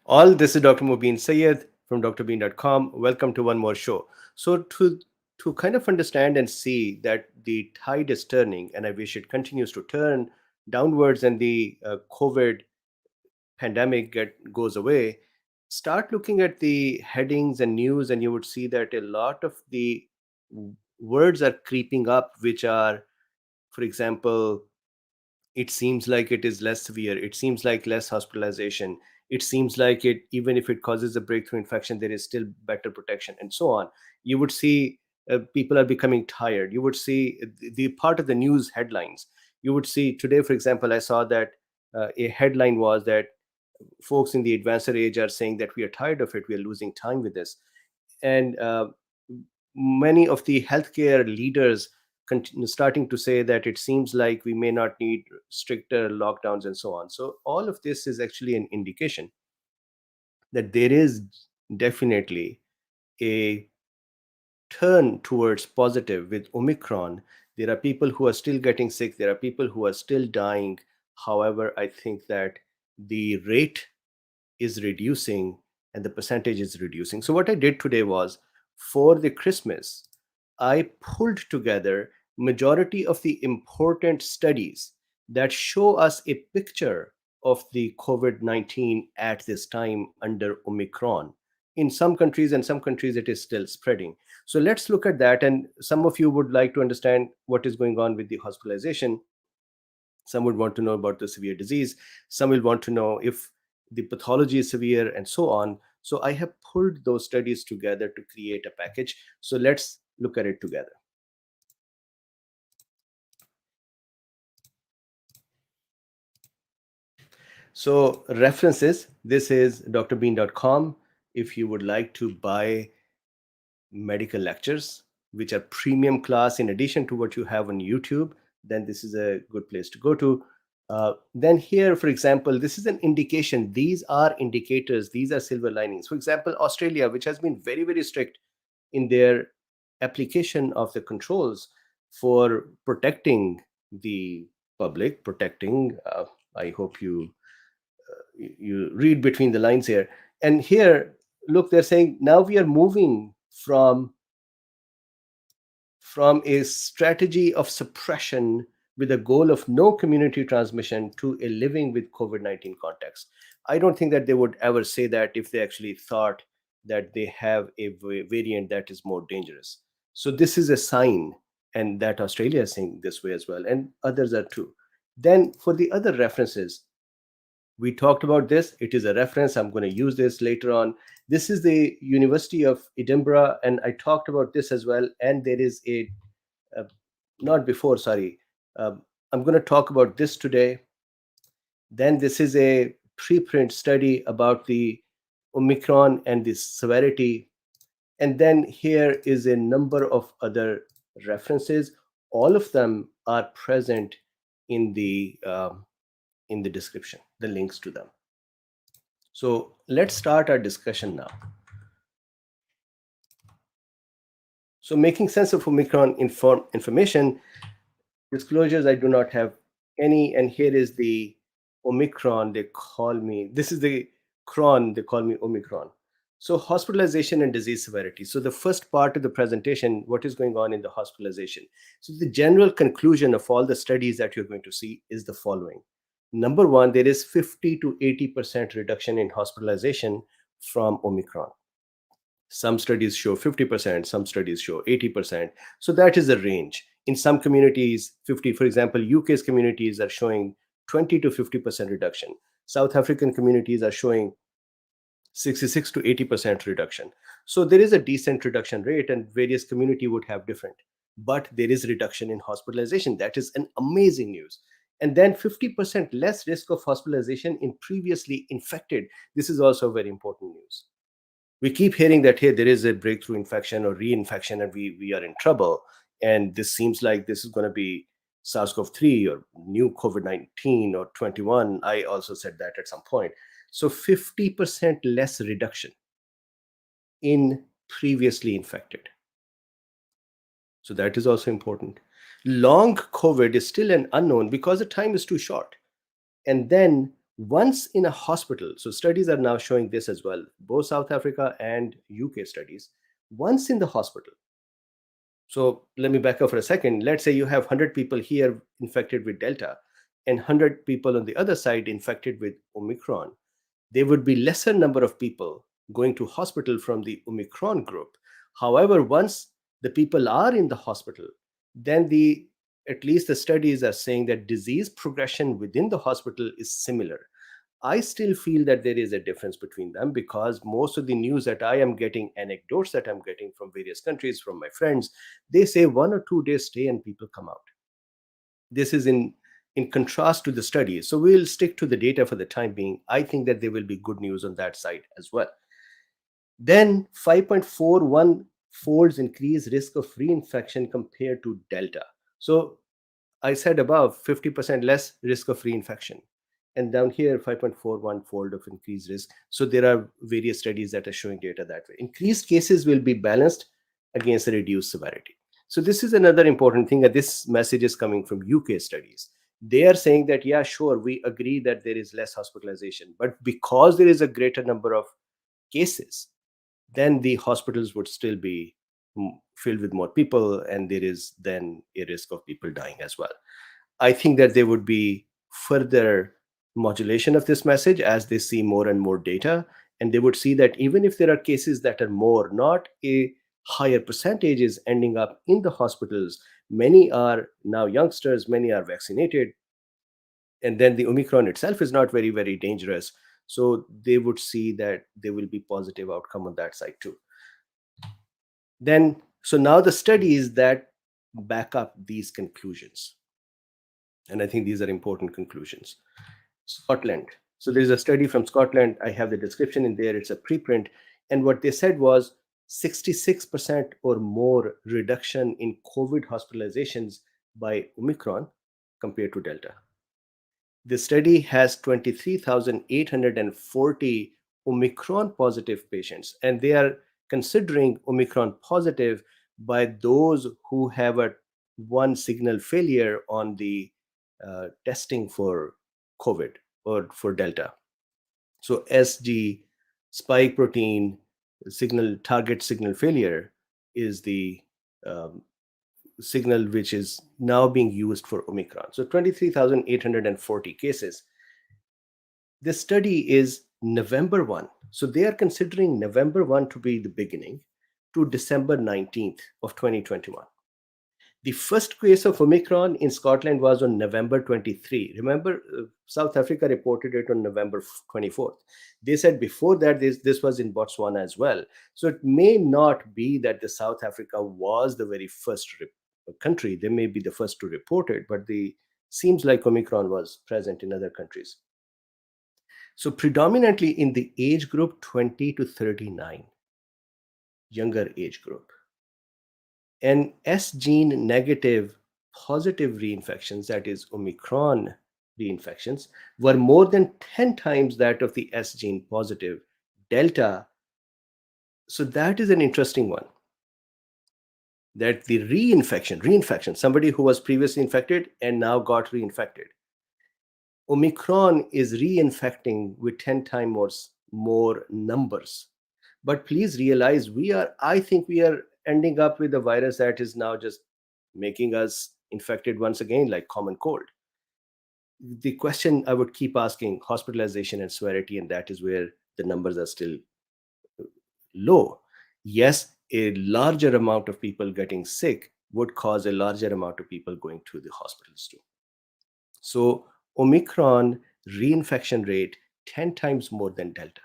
All this is Dr. Mubin Sayed from drbeen.com. Welcome to one more show. So to kind of understand and see that the tide is turning, and I wish it continues to turn downwards, and the COVID pandemic goes away, start looking at the headings and news, and you would see that a lot of the words are creeping up, which are, for example, it seems like it is less severe, it seems like less hospitalization, it seems like it, even if it causes a breakthrough infection, there is still better protection, and so on. You would see people are becoming tired. You would see the part of the news headlines. You would see today, for example, I saw that a headline was that folks in the advanced age are saying that we are tired of it, we are losing time with this. And many of the healthcare leaders starting to say that it seems like we may not need stricter lockdowns and so on. So all of this is actually an indication that there is definitely a turn towards positive with Omicron. There are people who are still getting sick, there are people who are still dying. However, I think that the rate is reducing and the percentage is reducing. So what I did today was, for the Christmas, I pulled together majority of the important studies that show us a picture of the COVID-19 at this time under Omicron. In some countries, and some countries it is still spreading. So let's look at that. And some of you would like to understand what is going on with the hospitalization. Some would want to know about the severe disease. Some will want to know if the pathology is severe, and so on. So I have pulled those studies together to create a package. So let's look at it together. So references, this is drbeen.com. If you would like to buy medical lectures, which are premium class in addition to what you have on YouTube, then this is a good place to go to. Then here, for example, this is an indication. These are indicators. These are silver linings. For example, Australia, which has been very, very strict in their application of the controls for protecting the public, protecting, I hope you read between the lines here. And here, look, they're saying now we are moving from a strategy of suppression with a goal of no community transmission to a living with COVID-19 context. I don't think that they would ever say that if they actually thought that they have a variant that is more dangerous. So this is a sign, and that Australia is saying this way as well, and others are too. Then for the other references, we talked about this. It is a reference. I'm going to use this later on. This is the University of Edinburgh, and I talked about this as well. And there is uh, not before, sorry. I'm going to talk about this today. Then this is a preprint study about the Omicron and the severity. And then here is a number of other references. All of them are present in the description, the links to them. So let's start our discussion now. So making sense of Omicron information, disclosures, I do not have any. And here is the Omicron, they call me, this is the cron, they call me Omicron. So hospitalization and disease severity. So the first part of the presentation, what is going on in the hospitalization? So the general conclusion of all the studies that you're going to see is the following. Number one, there is 50 to 80% reduction in hospitalization from Omicron. Some studies show 50%, some studies show 80%. So that is the range. In some communities, 50, for example, UK's communities are showing 20 to 50% reduction. South African communities are showing 66 to 80% reduction. So there is a decent reduction rate, and various community would have different. But there is reduction in hospitalization. That is an amazing news. And then 50% less risk of hospitalization in previously infected. This is also very important news. We keep hearing that, hey, there is a breakthrough infection or reinfection and we are in trouble. And this seems like this is going to be SARS-CoV-3 or new COVID-19 or 21. I also said that at some point. So 50% less reduction in previously infected. So that is also important. Long COVID is still an unknown because the time is too short. And then Once in a hospital, so studies are now showing this as well, both South Africa and UK studies, once in the hospital. So let me back up for a second. Let's say you have 100 people here infected with Delta and 100 people on the other side infected with Omicron. There would be lesser number of people going to hospital from the Omicron group. However, once the people are in the hospital, then the at least the studies are saying that disease progression within the hospital is similar. I still feel that there is a difference between them, because most of the news that I am getting, anecdotes that I'm getting from various countries, from my friends, they say 1 or 2 days stay and people come out. This is in contrast to the studies. So we'll stick to the data for the time being. I think that there will be good news on that side as well. Then 5.41 folds increase risk of reinfection compared to Delta. So I said above 50% less risk of reinfection. And down here, 5.41 fold of increased risk. So there are various studies that are showing data that way. Increased cases will be balanced against a reduced severity. So this is another important thing, that this message is coming from UK studies. They are saying that, yeah, sure, we agree that there is less hospitalization, but because there is a greater number of cases, then the hospitals would still be filled with more people, and there is then a risk of people dying as well. I think that there would be further modulation of this message as they see more and more data, and they would see that even if there are cases that are more, not a higher percentages ending up in the hospitals, many are now youngsters, many are vaccinated, and then the Omicron itself is not very, very dangerous. So they would see that there will be positive outcome on that side too. Then, so now the studies that back up these conclusions, and I think these are important conclusions. Scotland. So there's a study from Scotland. I have the description in there. It's a preprint. And what they said was 66% or more reduction in COVID hospitalizations by Omicron compared to Delta. The study has 23,840 Omicron positive patients, and they are considering Omicron positive by those who have a one signal failure on the testing for COVID or for Delta. So SG, spike protein signal, target signal failure, is the signal which is now being used for Omicron. So 23,840 cases. The study is November 1. So they are considering November 1 to be the beginning to December 19th of 2021. The first case of Omicron in Scotland was on November 23. Remember, South Africa reported it on November 24th. They said before that this was in Botswana as well. So it may not be that the South Africa was the very first country. They may be the first to report it, but the seems like Omicron was present in other countries. So predominantly in the age group 20 to 39, younger age group. And S gene negative positive reinfections, that is Omicron reinfections, were more than 10 times that of the S gene positive Delta. So that is an interesting one. That the reinfection, somebody who was previously infected and now got reinfected. Omicron is reinfecting with 10 times more numbers. But please realize I think we are ending up with a virus that is now just making us infected once again, like common cold. The question I would keep asking, hospitalization and severity, and that is where the numbers are still low. Yes, a larger amount of people getting sick would cause a larger amount of people going to the hospitals too. So Omicron reinfection rate 10 times more than Delta.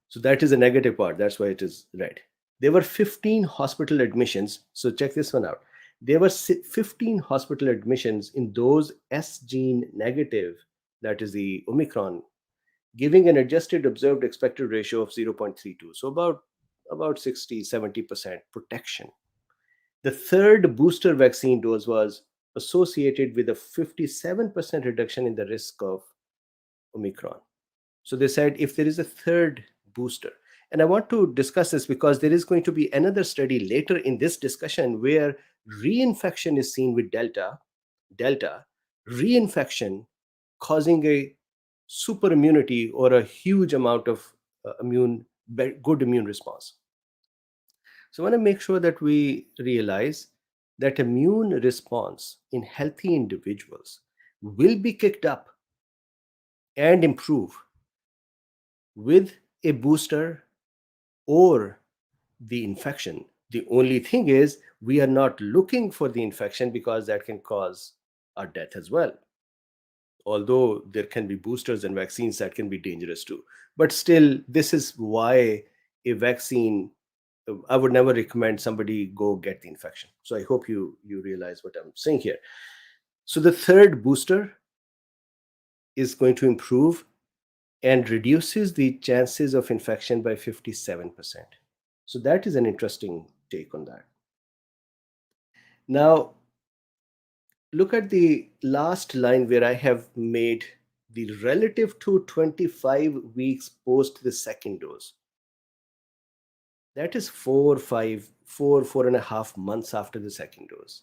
So that is a negative part. That's why it is red. There were 15 hospital admissions. So check this one out. There were 15 hospital admissions in those S gene negative, that is the Omicron, giving an adjusted observed expected ratio of 0.32. So about 60, 70% protection. The third booster vaccine dose was associated with a 57% reduction in the risk of Omicron. So they said if there is a third booster, and I want to discuss this because there is going to be another study later in this discussion where reinfection is seen with Delta, reinfection causing a super immunity or a huge amount of good immune response. So I want to make sure that we realize that immune response in healthy individuals will be kicked up and improve with a booster or the infection. The only thing is, we are not looking for the infection because that can cause our death as well. Although there can be boosters and vaccines that can be dangerous too. But still, this is why a vaccine, I would never recommend somebody go get the infection. So I hope you realize what I'm saying here. So the third booster is going to improve and reduces the chances of infection by 57%. So that is an interesting take on that. Now, look at the last line where I have made the relative to 25 weeks post the second dose. That is 4.5 months after the second dose.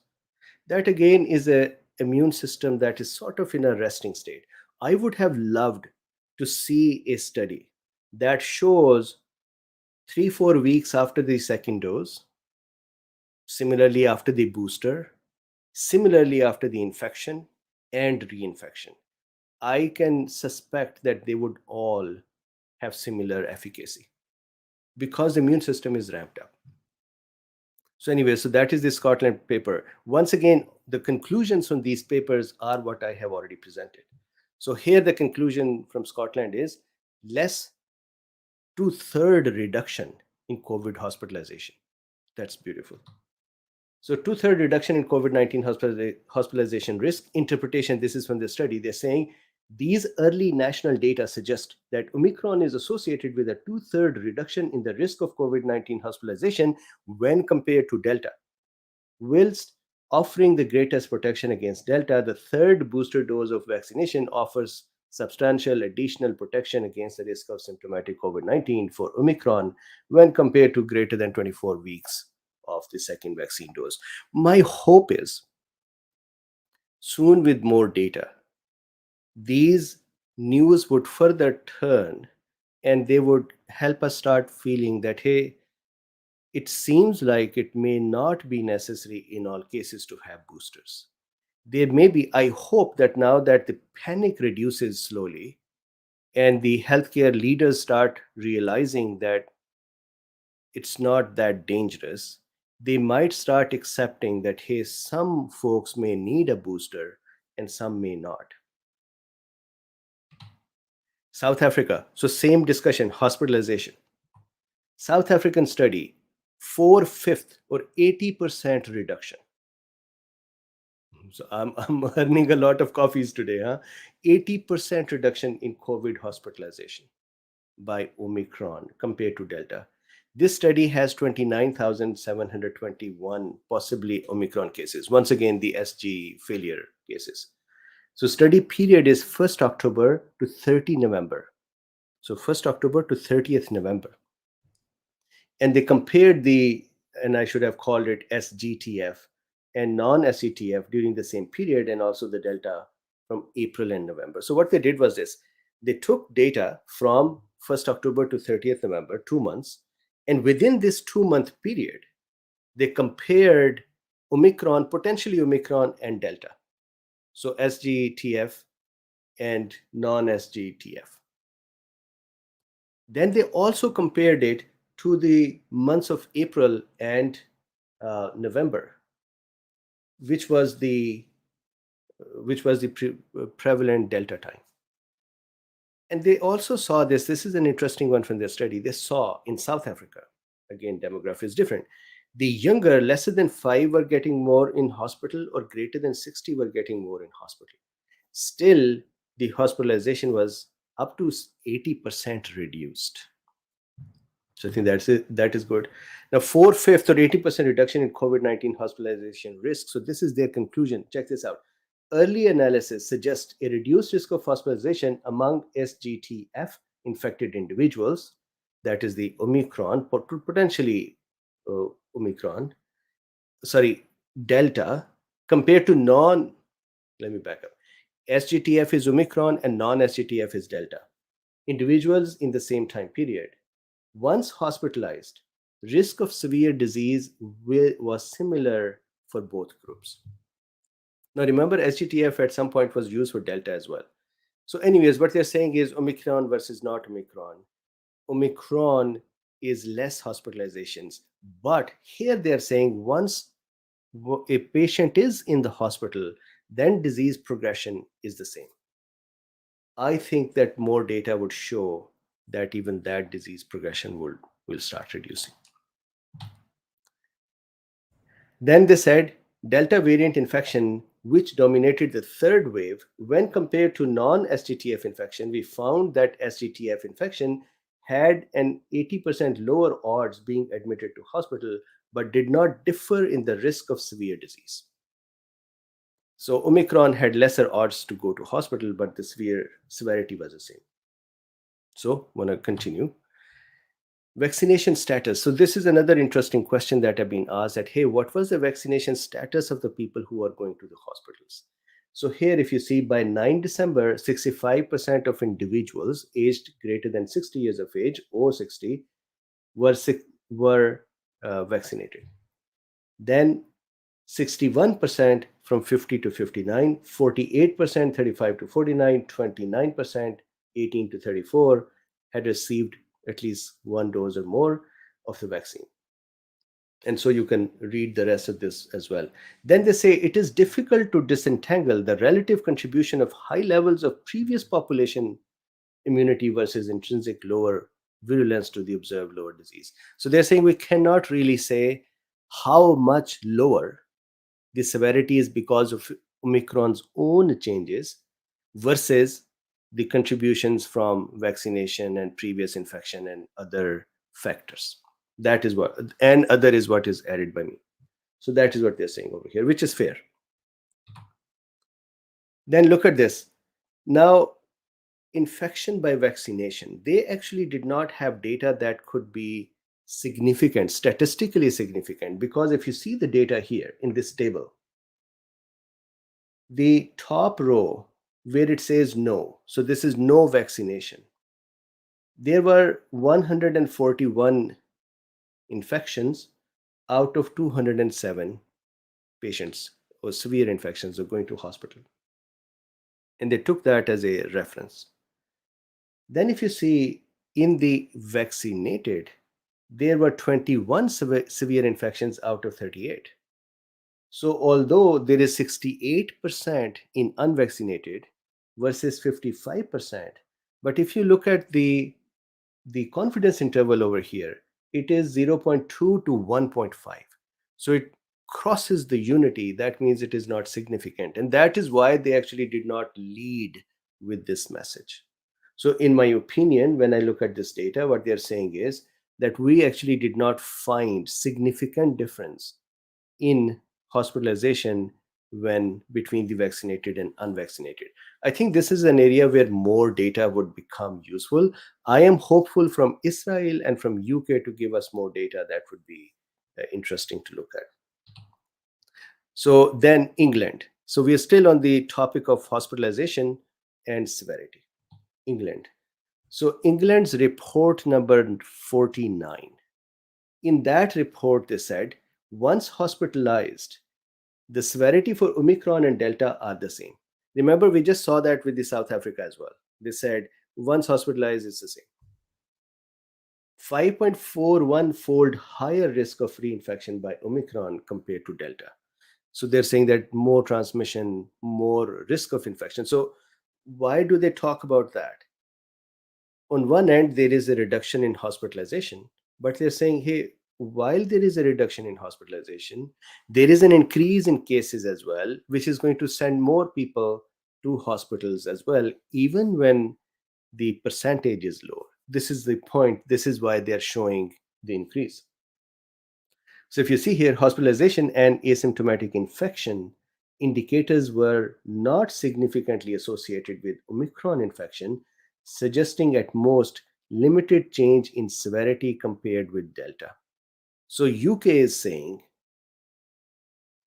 That again is a immune system that is sort of in a resting state. I would have loved to see a study that shows 3-4 weeks after the second dose, similarly after the booster, similarly after the infection and reinfection. I can suspect that they would all have similar efficacy because the immune system is ramped up. So anyway, so that is the Scotland paper. Once again, the conclusions from these papers are what I have already presented. So here the conclusion from Scotland is less two-third reduction in COVID hospitalization. That's beautiful. So two-third reduction in COVID-19 hospitalization risk. Interpretation, this is from the study. They're saying these early national data suggest that Omicron is associated with a two-third reduction in the risk of COVID-19 hospitalization when compared to Delta. Whilst offering the greatest protection against Delta, the third booster dose of vaccination offers substantial additional protection against the risk of symptomatic COVID-19 for Omicron when compared to greater than 24 weeks of the second vaccine dose. My hope is soon, with more data, these news would further turn and they would help us start feeling that, hey, it seems like it may not be necessary in all cases to have boosters. There may be, I hope that now that the panic reduces slowly and the healthcare leaders start realizing that it's not that dangerous, they might start accepting that, hey, some folks may need a booster and some may not. South Africa, so same discussion, hospitalization. South African study, 4/5 or 80% reduction. So I'm earning a lot of coffees today, huh? 80% reduction in COVID hospitalization by Omicron compared to Delta. This study has 29,721 possibly Omicron cases. Once again, the SG failure cases. So study period is 1st October to 30 November. So 1st October to 30th November. And they compared and I should have called it SGTF and non-SGTF during the same period, and also the Delta from April and November. So what they did was this. They took data from 1st October to 30th November, 2 months, and within this 2-month period, they compared Omicron, potentially Omicron and Delta. So SGTF and non-SGTF. Then they also compared it to the months of April and November, which was the prevalent Delta time. And they also saw this. This is an interesting one from their study. They saw in South Africa, again, demography is different. The younger, lesser than 5, were getting more in hospital, or greater than 60 were getting more in hospital. Still, the hospitalization was up to 80% reduced. So I think that is good. Now, 4/5 or 80% reduction in COVID-19 hospitalization risk. So this is their conclusion. Check this out. Early analysis suggests a reduced risk of hospitalization among SGTF infected individuals, that is the Omicron, potentially Omicron, sorry, Delta, compared to let me back up. SGTF is Omicron and non-SGTF is Delta. Individuals in the same time period, once hospitalized, risk of severe disease was similar for both groups. Now remember, SGTF at some point was used for Delta as well. So, anyways, what they're saying is Omicron versus not Omicron. Omicron is less hospitalizations, but here they're saying once a patient is in the hospital, then disease progression is the same. I think that more data would show that even that disease progression will start reducing. Then they said Delta variant infection, which dominated the third wave, when compared to non SGTF infection, we found that SGTF infection had an 80% lower odds being admitted to hospital, but did not differ in the risk of severe disease. So Omicron had lesser odds to go to hospital, but the severity was the same. So, want to continue. Vaccination status. So this is another interesting question that have been asked that, hey, what was the vaccination status of the people who are going to the hospitals? So here, if you see, by 9 December, 65% of individuals aged greater than 60 years of age or 60 were vaccinated. Then 61% from 50 to 59, 48% 35 to 49, 29% 18 to 34 had received at least one dose or more of the vaccine. And so you can read the rest of this as well. Then they say it is difficult to disentangle the relative contribution of high levels of previous population immunity versus intrinsic lower virulence to the observed lower disease. So they're saying we cannot really say how much lower the severity is because of Omicron's own changes versus the contributions from vaccination and previous infection and other factors. That is what, and other is what is added by me. So that is what they're saying over here, which is fair. Then look at this. Now, infection by vaccination, they actually did not have data that could be significant, statistically significant, because if you see the data here in this table, the top row where it says no, so this is no vaccination, there were 141 infections out of 207 patients or severe infections are going to hospital. And they took that as a reference. Then if you see in the vaccinated, there were 21 severe infections out of 38. So although there is 68% in unvaccinated versus 55%, but if you look at the confidence interval over here, it is 0.2 to 1.5. So it crosses the unity. That means it is not significant. And that is why they actually did not lead with this message. So in my opinion, when I look at this data, what they're saying is that we actually did not find significant difference in hospitalization when between the vaccinated and unvaccinated. I think this is an area where more data would become useful. I am hopeful from Israel and from UK to give us more data that would be interesting to look at. So then England. So we are still on the topic of hospitalization and severity. England. So England's report number 49. In that report, they said once hospitalized, the severity for Omicron and Delta are the same. Remember, we just saw that with the South Africa as well. They said once hospitalized, it's the same. 5.41 fold higher risk of reinfection by Omicron compared to Delta. So they're saying that more transmission, more risk of infection. So why do they talk about that? On one end, there is a reduction in hospitalization, but they're saying, hey, while there is a reduction in hospitalization, there is an increase in cases as well, which is going to send more people to hospitals as well, even when the percentage is lower. This is the point. This is why they're showing the increase. So if you see here, hospitalization and asymptomatic infection indicators were not significantly associated with Omicron infection, suggesting at most limited change in severity compared with Delta. So UK is saying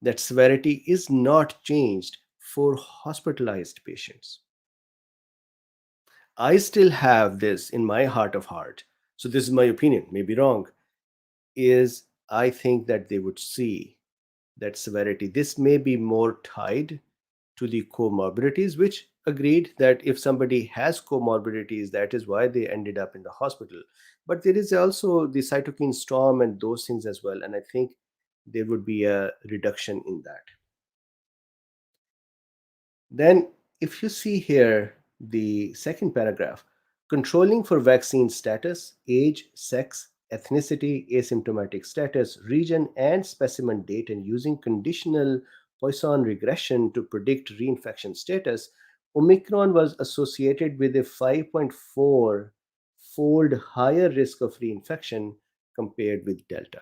that severity is not changed for hospitalized patients. I still have this in my heart of heart. So this is my opinion, maybe wrong, is I think that they would see that severity. This may be more tied to the comorbidities, which agreed that if somebody has comorbidities, that is why they ended up in the hospital. But there is also the cytokine storm and those things as well. And I think there would be a reduction in that. Then, if you see here the second paragraph, controlling for vaccine status, age, sex, ethnicity, asymptomatic status, region, and specimen date, and using conditional Poisson regression to predict reinfection status, Omicron was associated with a 5.4 fold higher risk of reinfection compared with Delta.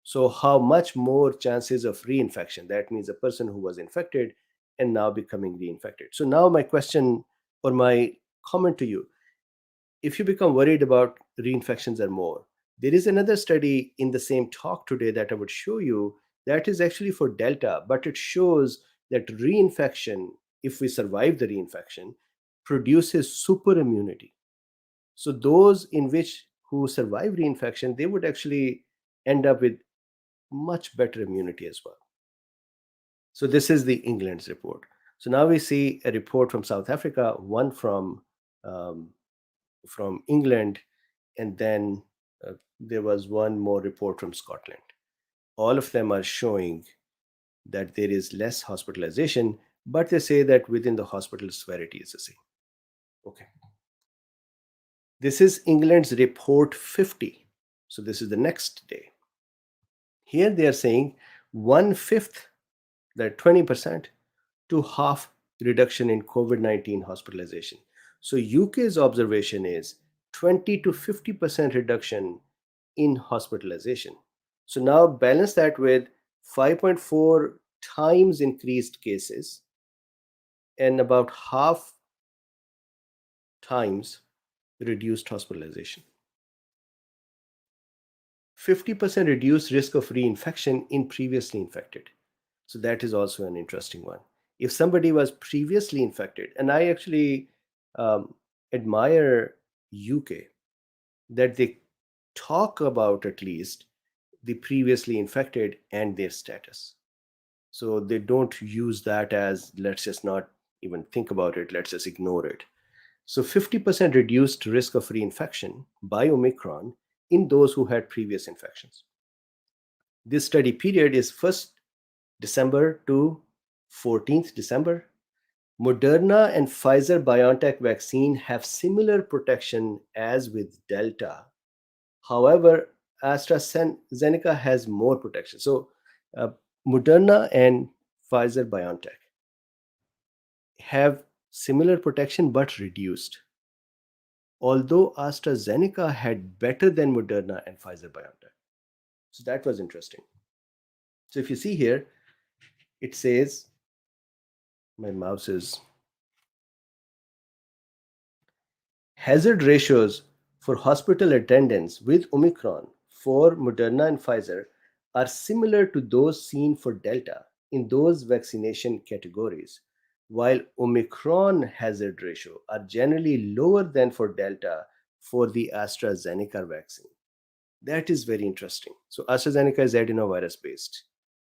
So, how much more chances of reinfection? That means a person who was infected and now becoming reinfected. So, now my question or my comment to you, if you become worried about reinfections are more, there is another study in the same talk today that I would show you that is actually for Delta, but it shows that reinfection, if we survive the reinfection, produces super immunity. So, those in which who survive reinfection, they would actually end up with much better immunity as well. So this is the England's report. So now we see a report from South Africa, one um, from England, and then there was one more report from Scotland. All of them are showing that there is less hospitalization, but they say that within the hospital severity is the same. Okay. This is England's report 50. So this is the next day. Here they are saying 1/5, that 20%, to half reduction in COVID 19 hospitalization. So, UK's observation is 20 to 50% reduction in hospitalization. So, now balance that with 5.4 times increased cases and about half times reduced hospitalization. 50% reduced risk of reinfection in previously infected. So that is also an interesting one. If somebody was previously infected, and I actually um, admire UK that they talk about at least the previously infected and their status. So they don't use that as let's just not even think about it, let's just ignore it. So 50% reduced risk of reinfection by Omicron in those who had previous infections. This study period is 1st December to 14th December. Moderna and Pfizer BioNTech vaccine have similar protection as with Delta. However, AstraZeneca has more protection. So, uh, Moderna and Pfizer BioNTech have similar protection but reduced. Although AstraZeneca had better than Moderna and Pfizer BioNTech. So, that was interesting. So, if you see here, it says, my mouse is hazard ratios for hospital attendance with Omicron for Moderna and Pfizer are similar to those seen for Delta in those vaccination categories, while Omicron hazard ratio are generally lower than for Delta for the AstraZeneca vaccine. That is very interesting. So AstraZeneca is adenovirus based,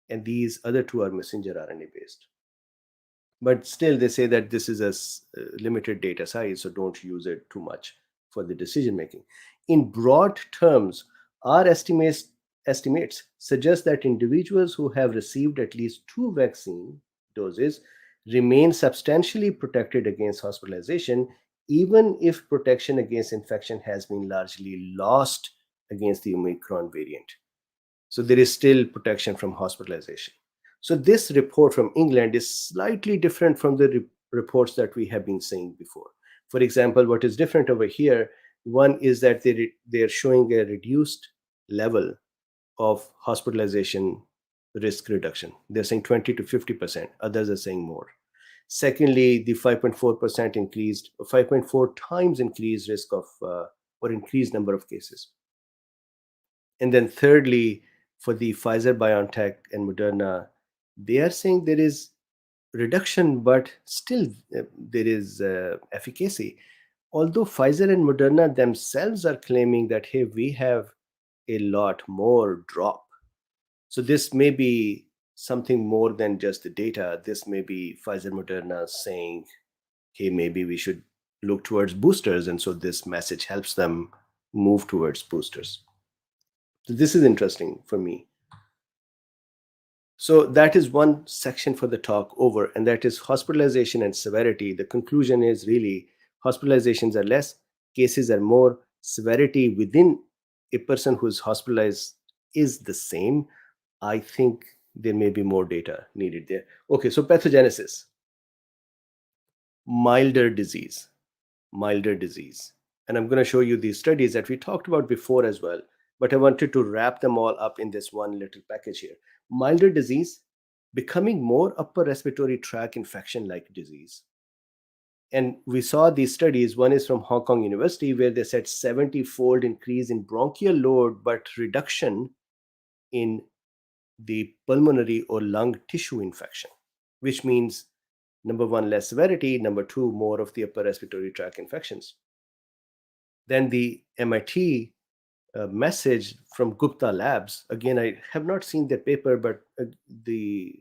and these other two are messenger RNA based. But still they say that this is a limited data size, so don't use it too much for the decision making. In broad terms, our estimates suggest that individuals who have received at least two vaccine doses remain substantially protected against hospitalization, even if protection against infection has been largely lost against the Omicron variant. So there is still protection from hospitalization. So this report from England is slightly different from the reports that we have been seeing before. For example, what is different over here, one is that they're showing a reduced level of hospitalization risk reduction. They're saying 20 to 50%. Others are saying more. Secondly, the 5.4% increased, 5.4 times increased risk of or increased number of cases. And then thirdly, for the Pfizer, BioNTech, and Moderna, they are saying there is reduction, but still there is efficacy. Although Pfizer and Moderna themselves are claiming that, hey, we have a lot more drop. So this may be something more than just the data. This may be Pfizer Moderna saying, hey, maybe we should look towards boosters. And so this message helps them move towards boosters. So this is interesting for me. So that is one section for the talk over, and that is hospitalization and severity. The conclusion is really hospitalizations are less, cases are more, severity within a person who is hospitalized is the same. I think there may be more data needed there. Okay, so pathogenesis, milder disease, milder disease. And I'm going to show you these studies that we talked about before as well, but I wanted to wrap them all up in this one little package here. Milder disease, becoming more upper respiratory tract infection like disease. And we saw these studies. One is from Hong Kong University, where they said 70-fold increase in bronchial load, but reduction in the pulmonary or lung tissue infection, which means number one, less severity, number two, more of the upper respiratory tract infections. Then the MIT message from Gupta Labs, again, I have not seen the paper, but the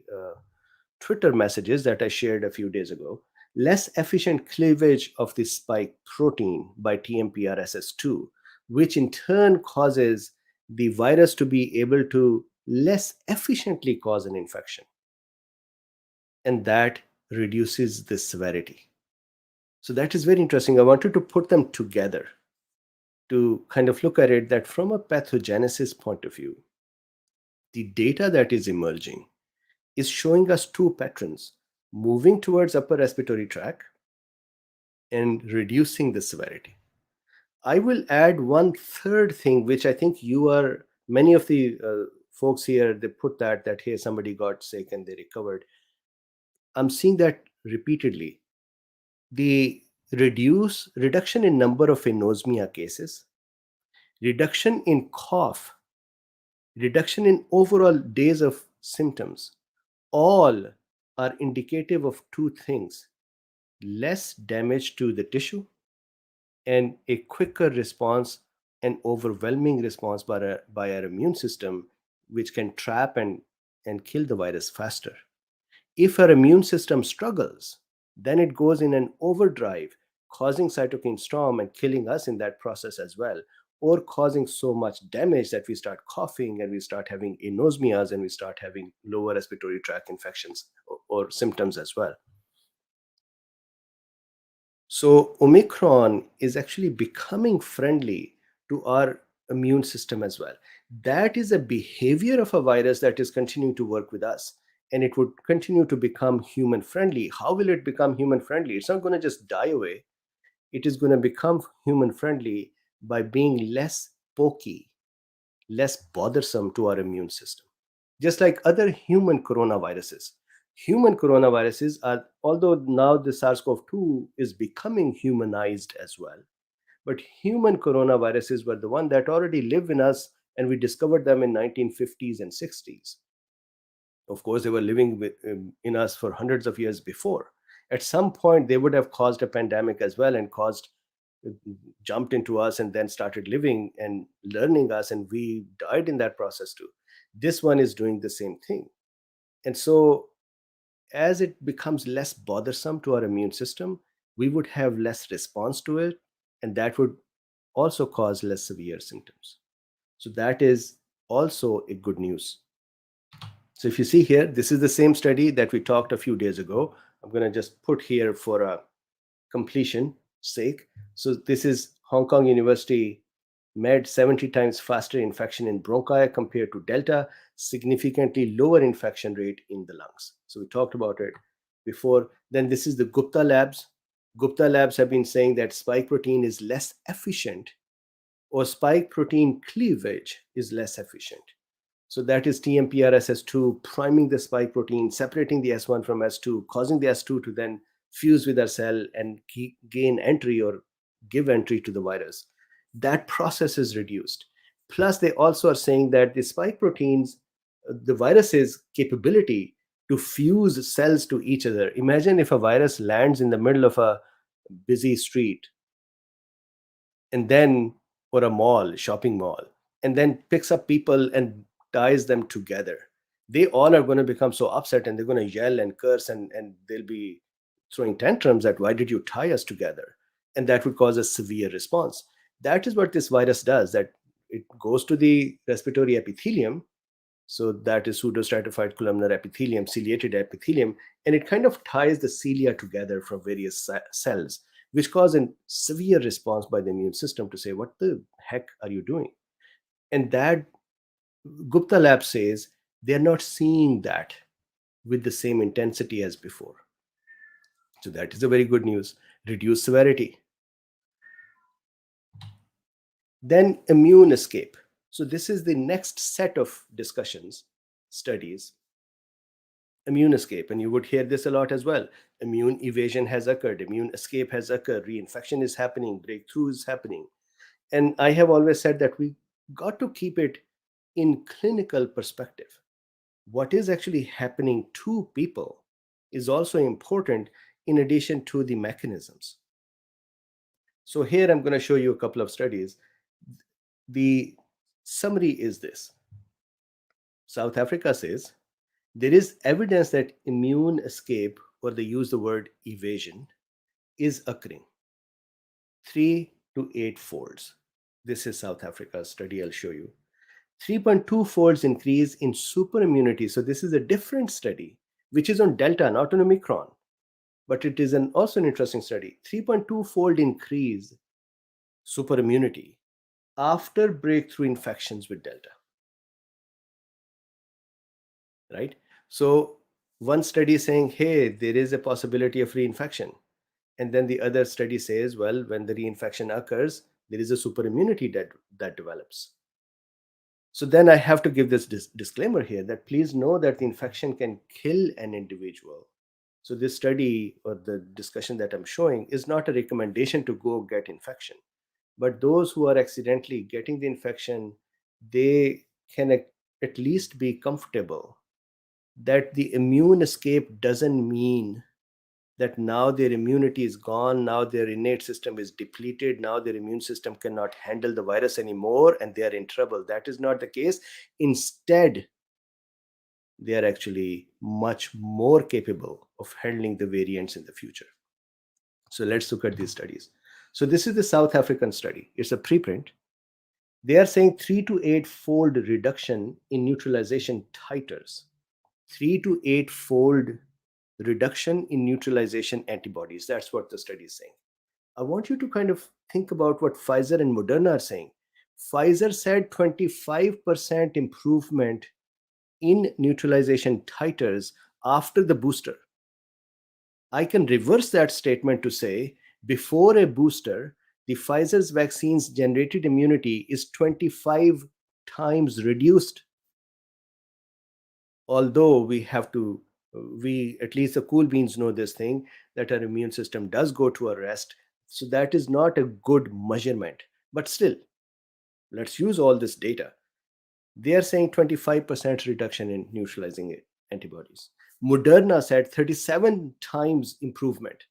Twitter messages that I shared a few days ago, less efficient cleavage of the spike protein by TMPRSS2, which in turn causes the virus to be able to less efficiently cause an infection. And that reduces the severity. So that is very interesting. I wanted to put them together to kind of look at it that from a pathogenesis point of view, the data that is emerging is showing us two patterns: moving towards upper respiratory tract and reducing the severity. I will add one third thing, which I think many of the folks here, they put that, hey, somebody got sick and they recovered. I'm seeing that repeatedly. The reduction in number of anosmia cases, reduction in cough, reduction in overall days of symptoms, all are indicative of two things: less damage to the tissue and a quicker response, an overwhelming response by our immune system, which can trap and kill the virus faster. If our immune system struggles, then it goes in an overdrive, causing cytokine storm and killing us in that process as well, or causing so much damage that we start coughing and we start having anosmias and we start having lower respiratory tract infections or symptoms as well. So Omicron is actually becoming friendly to our immune system as well. That is a behavior of a virus that is continuing to work with us, and it would continue to become human friendly. How will it become human friendly? It's not going to just die away. It is going to become human friendly by being less pokey, less bothersome to our immune system. Just like other human coronaviruses. Human coronaviruses are, although now the SARS-CoV-2 is becoming humanized as well, but human coronaviruses were the one that already live in us, and we discovered them in 1950s and 60s. Of course, they were living in us for hundreds of years before. At some point, they would have caused a pandemic as well and jumped into us and then started living and learning us, and we died in that process too. This one is doing the same thing. And so as it becomes less bothersome to our immune system, we would have less response to it, and that would also cause less severe symptoms. So that is also a good news. So if you see here, this is the same study that we talked a few days ago. I'm going to just put here for a completion sake. So this is Hong Kong University med 70 times faster infection in bronchi compared to Delta, significantly lower infection rate in the lungs. So we talked about it before. Then this is the Gupta Labs. Gupta Labs have been saying that spike protein is less efficient, or spike protein cleavage is less efficient. So that is TMPRSS2 priming the spike protein, separating the S1 from S2, causing the S2 to then fuse with our cell and gain entry or give entry to the virus. That process is reduced. Plus, they also are saying that the spike proteins, the virus's capability to fuse cells to each other. Imagine if a virus lands in the middle of a busy street, and then, or a mall, shopping mall, and then picks up people and ties them together. They all are going to become so upset, and they're going to yell and curse, and they'll be throwing tantrums at, why did you tie us together? And that would cause a severe response. That is what this virus does, that it goes to the respiratory epithelium, so that is pseudostratified columnar epithelium, ciliated epithelium, and it kind of ties the cilia together from various cells, which cause a severe response by the immune system to say, what the heck are you doing? And that, Gupta lab says, they're not seeing that with the same intensity as before. So that is a very good news. Reduced severity. Then immune escape. So this is the next set of discussions, studies. Immune escape, and you would hear this a lot as well. Immune evasion has occurred, immune escape has occurred, reinfection is happening, breakthrough is happening. And I have always said that we got to keep it in clinical perspective. What is actually happening to people is also important, in addition to the mechanisms. So here I'm going to show you a couple of studies. The summary is this. South Africa says there is evidence that immune escape, or they use the word evasion, is occurring 3 to 8 folds. This is South Africa's study, I'll show you. 3.2 folds increase in superimmunity. So this is a different study, which is on Delta, not on Omicron. But it is also an interesting study. 3.2 fold increase superimmunity after breakthrough infections with Delta. Right? So one study is saying, hey, there is a possibility of reinfection. And then the other study says, well, when the reinfection occurs, there is a superimmunity that develops. So then I have to give this disclaimer here, that please know that the infection can kill an individual. So this study, or the discussion that I'm showing, is not a recommendation to go get infection. But those who are accidentally getting the infection, they can at least be comfortable that the immune escape doesn't mean that now their immunity is gone, now their innate system is depleted, now their immune system cannot handle the virus anymore and they are in trouble. That is not the case. Instead, they are actually much more capable of handling the variants in the future. So let's look at these studies. So this is the South African study. It's a preprint. They are saying 3 to 8 fold reduction in neutralization titers. 3 to 8 fold reduction in neutralization antibodies. That's what the study is saying. I want you to kind of think about what Pfizer and Moderna are saying. Pfizer said 25% improvement in neutralization titers after the booster. I can reverse that statement to say, before a booster, the Pfizer's vaccine's generated immunity is 25 times reduced. Although we, at least the cool beans know this thing, that our immune system does go to a rest. So that is not a good measurement. But still, let's use all this data. They are saying 25% reduction in neutralizing antibodies. Moderna said 37 times improvement.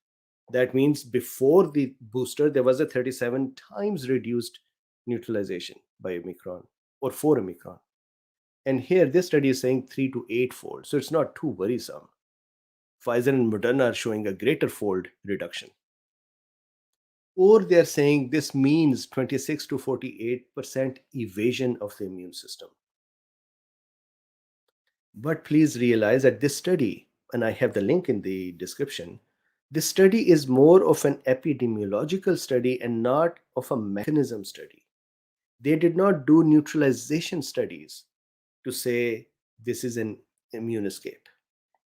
That means before the booster, there was a 37 times reduced neutralization by Omicron, or for Omicron. And here, this study is saying 3 to 8 fold. So it's not too worrisome. Pfizer and Moderna are showing a greater fold reduction. Or they're saying this means 26 to 48% evasion of the immune system. But please realize that this study, and I have the link in the description, this study is more of an epidemiological study and not of a mechanism study. They did not do neutralization studies to say this is an immune escape.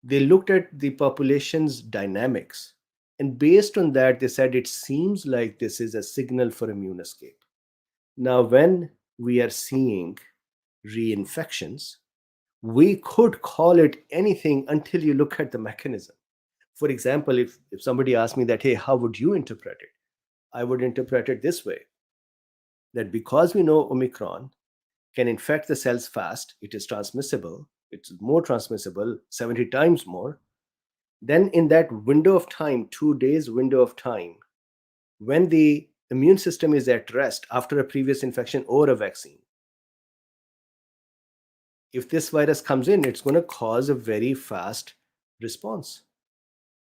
They looked at the population's dynamics, and based on that, they said it seems like this is a signal for immune escape. Now, when we are seeing reinfections, we could call it anything until you look at the mechanism. For example, if somebody asked me that, hey, how would you interpret it? I would interpret it this way, that because we know Omicron can infect the cells fast, it is transmissible, it's more transmissible, 70 times more. Then in that window of time, 2 days window of time, when the immune system is at rest after a previous infection or a vaccine, if this virus comes in, it's going to cause a very fast response.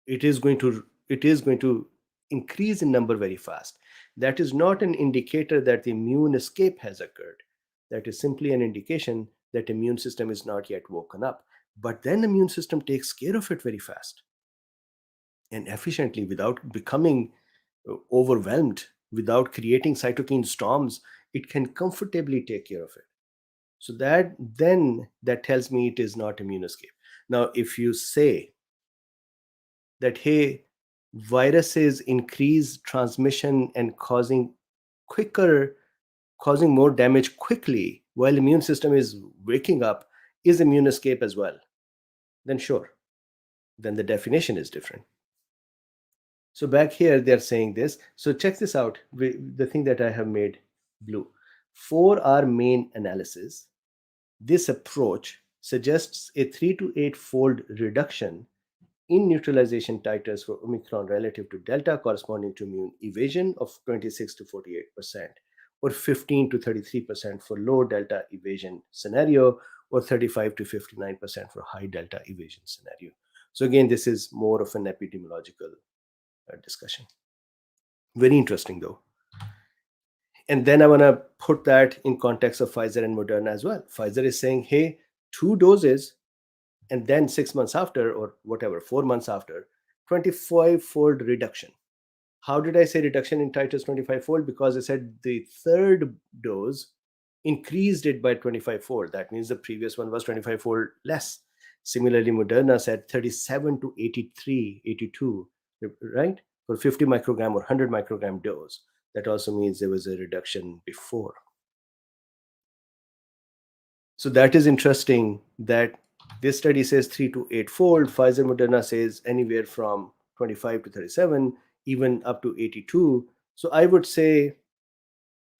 It is going to increase in number very fast. That is not an indicator that the immune escape has occurred. That is simply an indication that immune system is not yet woken up. But then the immune system takes care of it very fast and efficiently without becoming overwhelmed, without creating cytokine storms. It can comfortably take care of it. So that tells me it is not immune escape. Now, if you say that, hey, viruses increase transmission and quicker causing more damage quickly while immune system is waking up, is immune escape as well, then sure, then the definition is different. So back here they're saying this. So check this out, the thing that I have made blue. For our main analysis, this approach suggests a 3 to 8 fold reduction in neutralization titers for Omicron relative to Delta, corresponding to immune evasion of 26 to 48%, or 15 to 33% for low Delta evasion scenario, or 35 to 59% for high Delta evasion scenario. So again, this is more of an epidemiological discussion. Very interesting though. And then I want to put that in context of Pfizer and Moderna as well. Pfizer is saying, hey, 2 doses, and then 6 months after, or whatever, 4 months after, 25-fold reduction. How did I say reduction in titers 25-fold? Because I said the third dose increased it by 25-fold. That means the previous one was 25-fold less. Similarly, Moderna said 37 to 83, 82, right? For 50 microgram or 100 microgram dose. That also means there was a reduction before. So that is interesting that this study says 3 to 8 fold. Pfizer Moderna says anywhere from 25 to 37, even up to 82. So I would say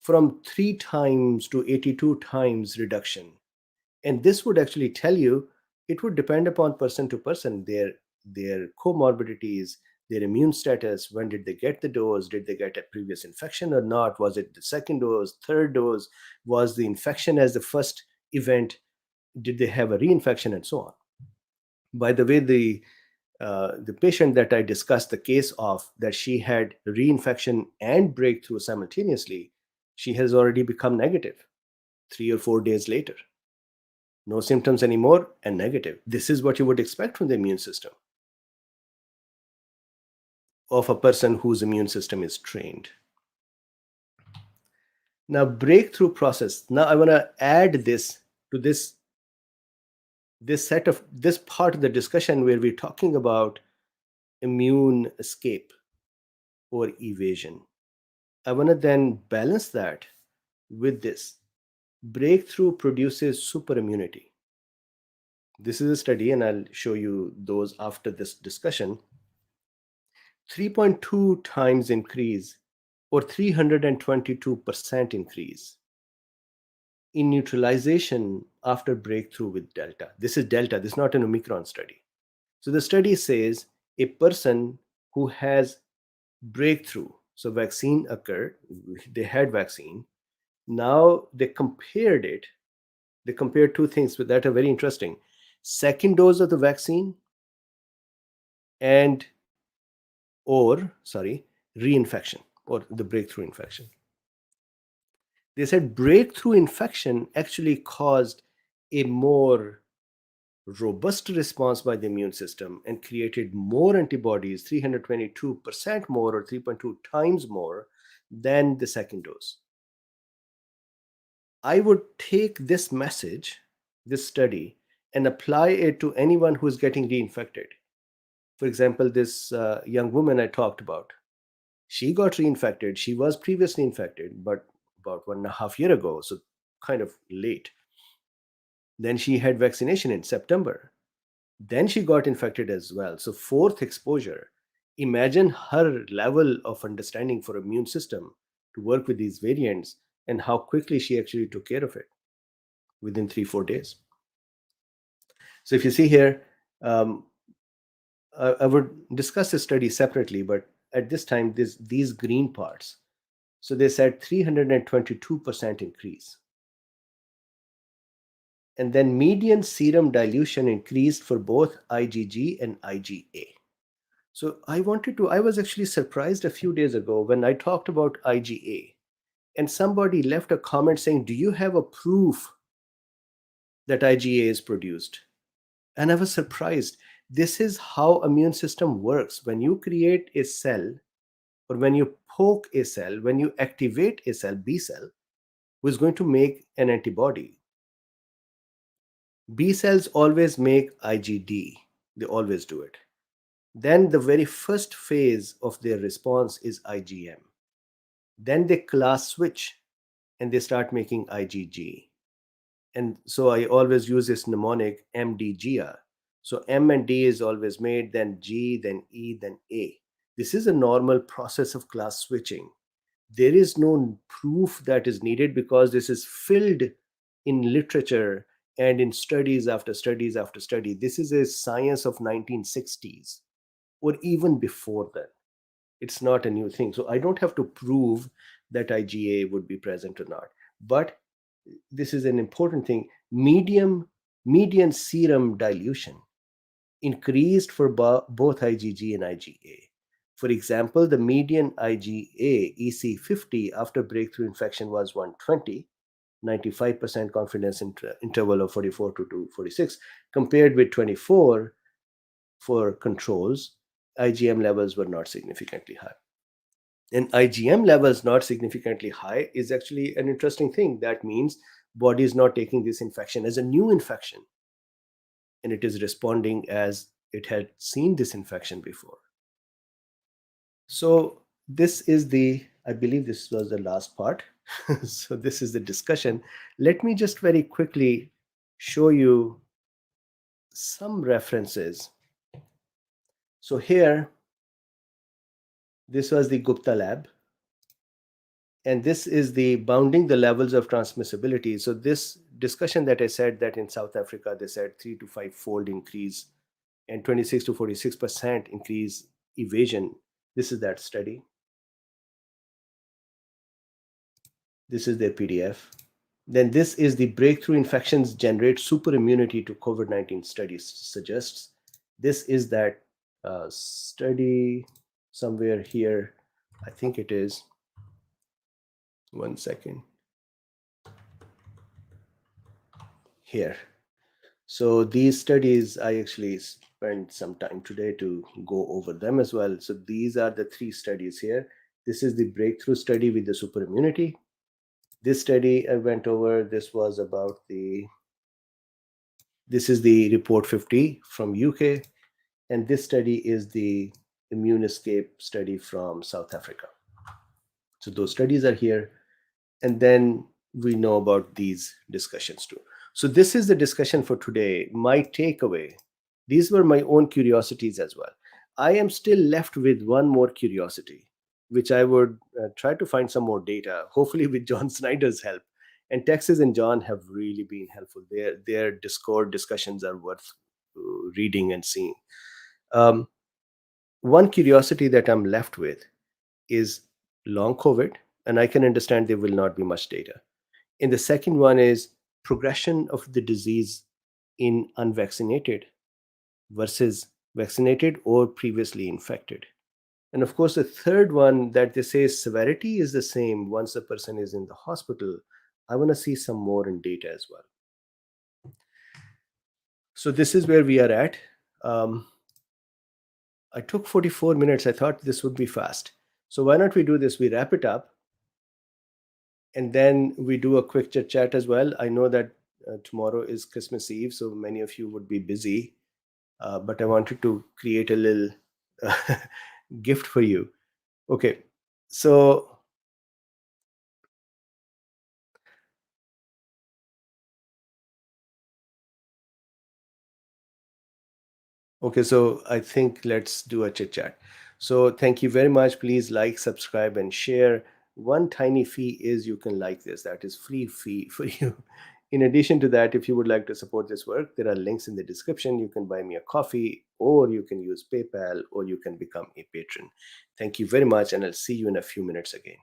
from 3 times to 82 times reduction. And this would actually tell you, it would depend upon person to person, their comorbidities, their immune status. When did they get the dose? Did they get a previous infection or not? Was it the second dose, third dose? Was the infection as the first event? Did they have a reinfection, and so on? By the way, the patient that I discussed the case of, that she had reinfection and breakthrough simultaneously, she has already become negative 3 or 4 days later. No symptoms anymore and negative. This is what you would expect from the immune system of a person whose immune system is trained. Now, breakthrough process. Now I want to add this to this part of the discussion where we're talking about immune escape or evasion. I want to then balance that with this. Breakthrough produces superimmunity. This is a study, and I'll show you those after this discussion. 3.2 times increase, or 322% increase in neutralization after breakthrough with Delta. This is Delta, this is not an Omicron study. So the study says a person who has breakthrough, so vaccine occurred, they had vaccine, now they compared two things that are very interesting. Second dose of the vaccine and reinfection, or the breakthrough infection. They said breakthrough infection actually caused a more robust response by the immune system and created more antibodies, 322% more, or 3.2 times more than the second dose. I would take this message, this study, and apply it to anyone who is getting reinfected. For example, this young woman I talked about, she got reinfected. She was previously infected, but about 1.5 years ago, so kind of late. Then she had vaccination in September. Then she got infected as well. So fourth exposure. Imagine her level of understanding for immune system to work with these variants, and how quickly she actually took care of it within 3-4 days. So if you see here, um, I would discuss this study separately, but at this time, these green parts. So they said 322% increase. And then median serum dilution increased for both IgG and IgA. So I was actually surprised a few days ago when I talked about IgA, and somebody left a comment saying, do you have a proof that IgA is produced? And I was surprised. This is how immune system works. When you create a cell, or when you poke a cell, when you activate a cell, B cell, who is going to make an antibody, B cells always make IgD. They always do it. Then the very first phase of their response is IgM. Then they class switch and they start making IgG. And so I always use this mnemonic MDGR. So M and D is always made, then G, then E, then A. This is a normal process of class switching. There is no proof that is needed because this is filled in literature and in studies after studies after study. This is a science of 1960s or even before that. It's not a new thing. So I don't have to prove that IgA would be present or not. But this is an important thing. Median serum dilution increased for both IgG and IgA. For example, the median IgA EC50 after breakthrough infection was 120, 95% confidence interval of 44 to 46, compared with 24 for controls. IgM levels were not significantly high. And IgM levels not significantly high is actually an interesting thing. That means body is not taking this infection as a new infection, and it is responding as it had seen this infection before. So this is I believe this was the last part. So this is the discussion. Let me just very quickly show you some references. So here, this was the Gupta lab, and this is the bounding the levels of transmissibility. So this discussion that I said, that in South Africa they said 3 to 5 fold increase and 26 to 46% increase evasion. This is that study. This is their PDF. Then this is the breakthrough infections generate super immunity to COVID-19 studies suggests. This is that study somewhere here. I think it is. One second. Here. So these studies, I actually spent some time today to go over them as well. So these are the 3 studies here. This is the breakthrough study with the super immunity. This study I went over, this was about this is the report 50 from UK, and this study is the immune escape study from South Africa. So those studies are here, and then we know about these discussions too. So this is the discussion for today. My takeaway, these were my own curiosities as well. I am still left with one more curiosity, which I would try to find some more data, hopefully with John Snyder's help. And Texas and John have really been helpful. Their Discord discussions are worth reading and seeing. Um, One curiosity that I'm left with is long COVID, and I can understand there will not be much data. And the second one is progression of the disease in unvaccinated versus vaccinated or previously infected. And of course, the third one that they say severity is the same once a person is in the hospital. I want to see some more in data as well. So this is where we are at. I took 44 minutes. I thought this would be fast. So why not we do this? We wrap it up and then we do a quick chit chat as well. I know that tomorrow is Christmas Eve, so many of you would be busy, but I wanted to create a little gift for you. Okay, so I think let's do a chit chat. So thank you very much. Please like, subscribe, and share. One tiny fee is you can like this. That is free fee for you In addition to that, if you would like to support this work, there are links in the description. You can buy me a coffee, or you can use PayPal, or you can become a patron. Thank you very much, and I'll see you in a few minutes again.